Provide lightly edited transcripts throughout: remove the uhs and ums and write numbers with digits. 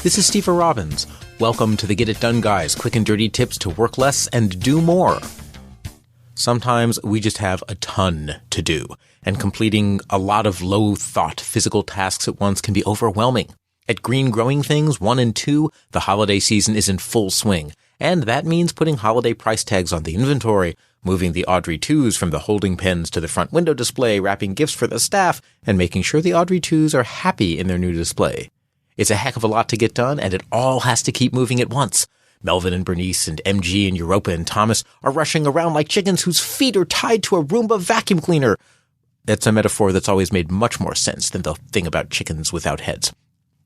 This is Steve Robbins. Welcome to the Get It Done Guys, quick and dirty tips to work less and do more. Sometimes we just have a ton to do, and completing a lot of low-thought physical tasks at once can be overwhelming. At Green Growing Things 1 and 2, the holiday season is in full swing, and that means putting holiday price tags on the inventory, moving the Audrey 2s from the holding pens to the front window display, wrapping gifts for the staff, and making sure the Audrey 2s are happy in their new display. It's a heck of a lot to get done, and it all has to keep moving at once. Melvin and Bernice and MG and Europa and Thomas are rushing around like chickens whose feet are tied to a Roomba vacuum cleaner. That's a metaphor that's always made much more sense than the thing about chickens without heads.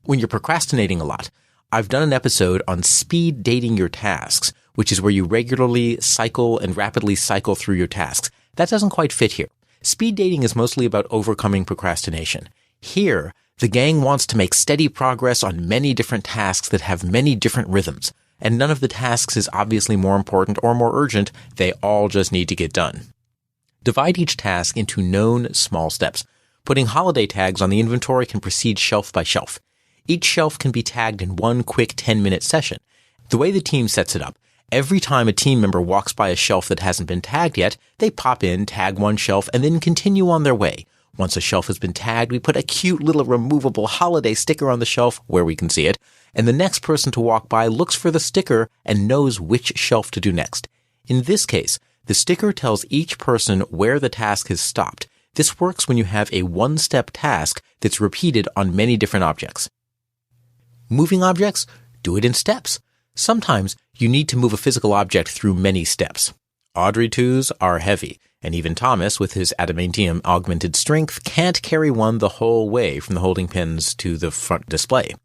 When you're procrastinating a lot, I've done an episode on speed dating your tasks, which is where you regularly cycle and rapidly cycle through your tasks. That doesn't quite fit here. Speed dating is mostly about overcoming procrastination. Here, the gang wants to make steady progress on many different tasks that have many different rhythms, and none of the tasks is obviously more important or more urgent. They all just need to get done. Divide each task into known small steps. Putting holiday tags on the inventory can proceed shelf by shelf. Each shelf can be tagged in one quick 10-minute session. The way the team sets it up, every time a team member walks by a shelf that hasn't been tagged yet, they pop in, tag one shelf, and then continue on their way. Once a shelf has been tagged, we put a cute little removable holiday sticker on the shelf where we can see it, and the next person to walk by looks for the sticker and knows which shelf to do next. In this case, the sticker tells each person where the task has stopped. This works when you have a one-step task that's repeated on many different objects. Moving objects? Do it in steps. Sometimes you need to move a physical object through many steps. Audrey 2s are heavy, and even Thomas, with his adamantium augmented strength, can't carry one the whole way from the holding pins to the front display.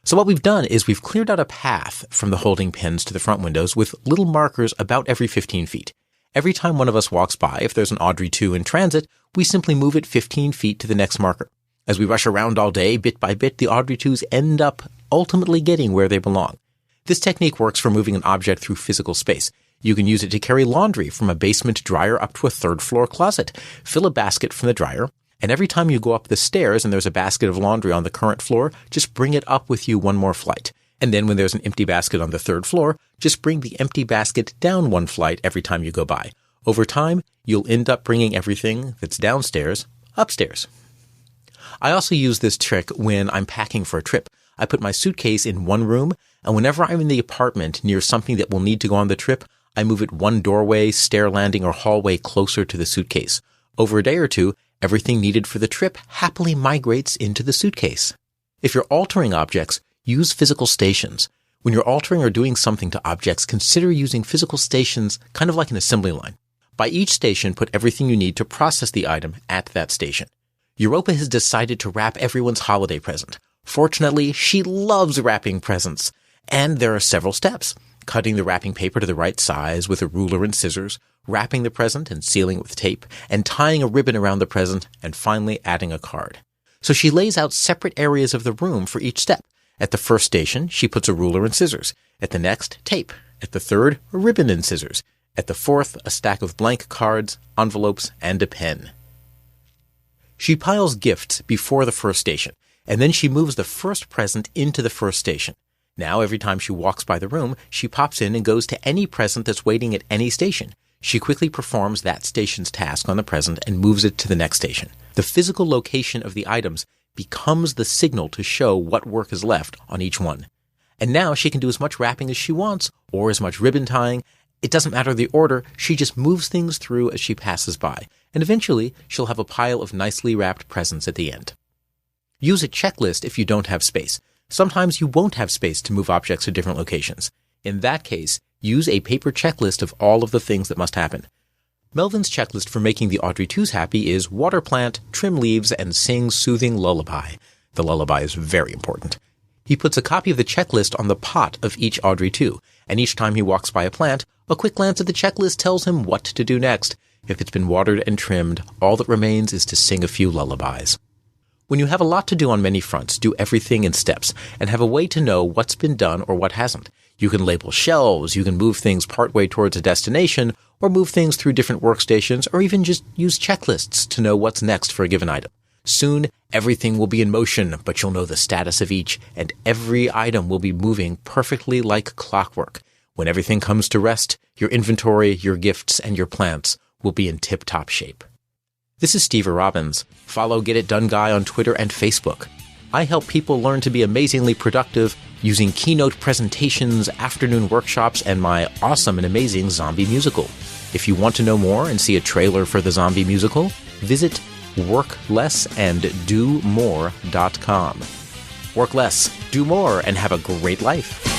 So what we've done is we've cleared out a path from the holding pins to the front windows with little markers about every 15 feet. Every time one of us walks by, if there's an Audrey 2 in transit, we simply move it 15 feet to the next marker. As we rush around all day, bit by bit, the Audrey 2s end up ultimately getting where they belong. This technique works for moving an object through physical space. You can use it to carry laundry from a basement dryer up to a third-floor closet. Fill a basket from the dryer, and every time you go up the stairs and there's a basket of laundry on the current floor, just bring it up with you one more flight. And then when there's an empty basket on the third floor, just bring the empty basket down one flight every time you go by. Over time, you'll end up bringing everything that's downstairs upstairs. I also use this trick when I'm packing for a trip. I put my suitcase in one room, and whenever I'm in the apartment near something that will need to go on the trip, I move it one doorway, stair landing, or hallway closer to the suitcase. Over a day or two, everything needed for the trip happily migrates into the suitcase. If you're altering objects, use physical stations. When you're altering or doing something to objects, consider using physical stations kind of like an assembly line. By each station, put everything you need to process the item at that station. Europa has decided to wrap everyone's holiday present. Fortunately, she loves wrapping presents. And there are several steps. Cutting the wrapping paper to the right size with a ruler and scissors, wrapping the present and sealing it with tape, and tying a ribbon around the present, and finally adding a card. So she lays out separate areas of the room for each step. At the first station, she puts a ruler and scissors. At the next, tape. At the third, a ribbon and scissors. At the fourth, a stack of blank cards, envelopes, and a pen. She piles gifts before the first station, and then she moves the first present into the first station. Now, every time she walks by the room, she pops in and goes to any present that's waiting at any station. She quickly performs that station's task on the present and moves it to the next station. The physical location of the items becomes the signal to show what work is left on each one. And now she can do as much wrapping as she wants, or as much ribbon tying. It doesn't matter the order, she just moves things through as she passes by. And eventually, she'll have a pile of nicely wrapped presents at the end. Use a checklist if you don't have space. Sometimes you won't have space to move objects to different locations. In that case, use a paper checklist of all of the things that must happen. Melvin's checklist for making the Audrey 2s happy is water plant, trim leaves, and sing soothing lullaby. The lullaby is very important. He puts a copy of the checklist on the pot of each Audrey 2, and each time he walks by a plant, a quick glance at the checklist tells him what to do next. If it's been watered and trimmed, all that remains is to sing a few lullabies. When you have a lot to do on many fronts, do everything in steps and have a way to know what's been done or what hasn't. You can label shelves, you can move things partway towards a destination, or move things through different workstations, or even just use checklists to know what's next for a given item. Soon, everything will be in motion, but you'll know the status of each, and every item will be moving perfectly like clockwork. When everything comes to rest, your inventory, your gifts, and your plants will be in tip-top shape. This is Steve Robbins. Follow Get It Done Guy on Twitter and Facebook. I help people learn to be amazingly productive using keynote presentations, afternoon workshops, and my awesome and amazing zombie musical. If you want to know more and see a trailer for the zombie musical, visit worklessanddomore.com. Work less, do more, and have a great life.